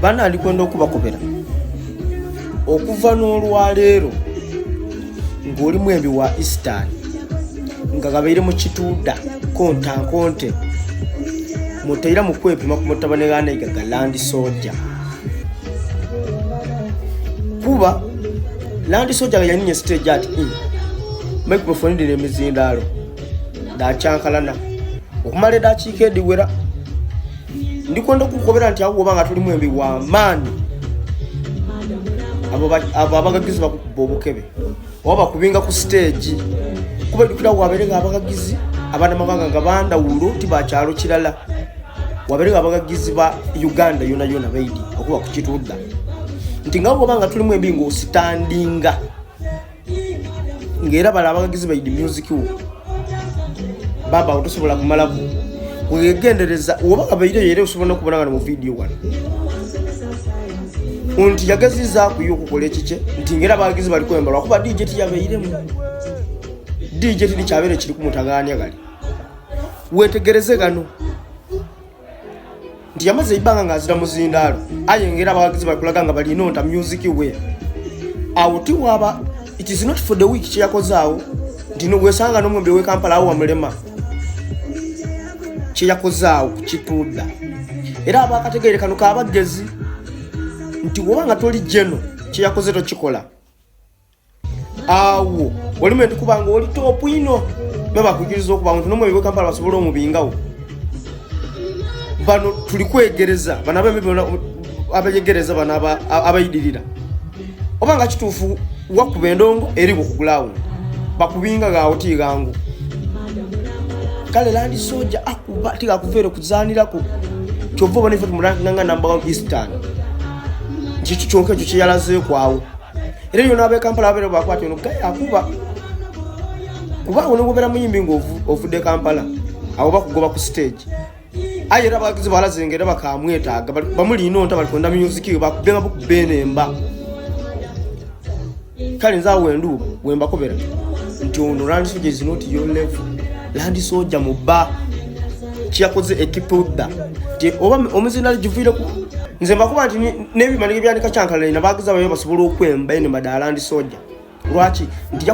bana alikwenda okubakobera okuva n'olwaleero ng'oli mwembi wa Eastern nga gabaire mu kituuda kontankonte muteera mu kwepima ku mutabane ga Nayigaga Land Soldier kuba Land Soldier yaninye stage ati microphone ndine mizindaalo dacyankalana okumala edakiika ediwera ndikwenda okukobera nti awo obanga tuli mwembi wa maani abo abagagizi bakukuba obukebe oba bakubinga ku stage kuba dukira waberega abagagizi abana mabanga nga bandawulo tibakyalo kirala waberega abagagizi ba Uganda yona baidi okuba ku kituuda nti ngabo obanga tuli mwembi ngo standinga ngera bala abagagizi baidi music wo baba utosobola kumalabu wegendereza oba abaire yere usobona kubona mu video wano unti yagaziza kuyo kukola ekiche nti ngera abagizi bali kwemba lwakuba DJ yabeiremu DJ tili kyabere kiri kumutaganya gali wetegereze gano nti yamaze ibanga ngazira muzindaalo ayengera abagizi bakulaga nga bali nonta music we awuti waba it is not for the week kyakozaawo ndino gwesanga nomwembe we Kampala awo amulema kyakozaawo kituuda era abakategeere kano kabagezi nti wobanga toli jeno kyakoze to kikola awo olimenti kubanga oli top ino baba kugiriza okuba nti nomwembe we Kampala basobola omubingawo bano tuli kwegereza bana bembe abayegereza bana abayidirira obanga kituufu wakuba endongo eri bukugulawo bakubinga gawo tigangu kale Land Soldier akuba tiga kuvere kuzanirako kyova bane fatu mulanga namba 1 Eastern chichi chonke cyo yalaze kwawo era yona abe Kampala abere bakwate no gaya akuba kuba ono gobera muyimbi ngo ovude Kampala abo bakugoba ku stage ayera bagize balazengera bakamwetaga bamuli inonta balikonda music bakubenga bukubenemba kale nza wendu wemba kobera nti ono Land Soldier is not your level Land Soldier muba kyakoze ekipuda ti oba omuzina jivire ku nze mbakuba nti nebi manike byandika kyankala na bagiza bayo basobola okwemba ene madala Land Soldier lwaki nti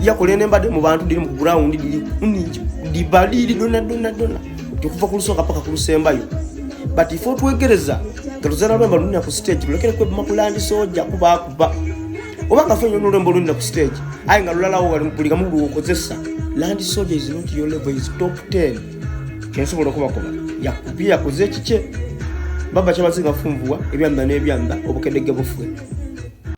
yakole nembade mu bantu diri mu ground diri uninji dibali dona kuva ku lusoka paka ku lusembayo but ifo twegereza kaluzana lwemba lunya ku stage bulekere kwebima ku Land Soldier kuba obanga fenyo n'olwembo lunya ku stage ayi nga lulalawo gali mupulika mu lukozesa Land Soldier is not your level, is top 10 kensobola kubakoba yakubya koze kiche baba kyabazinga fumbuwa ebyanda n'ebyanda obukedege bufwe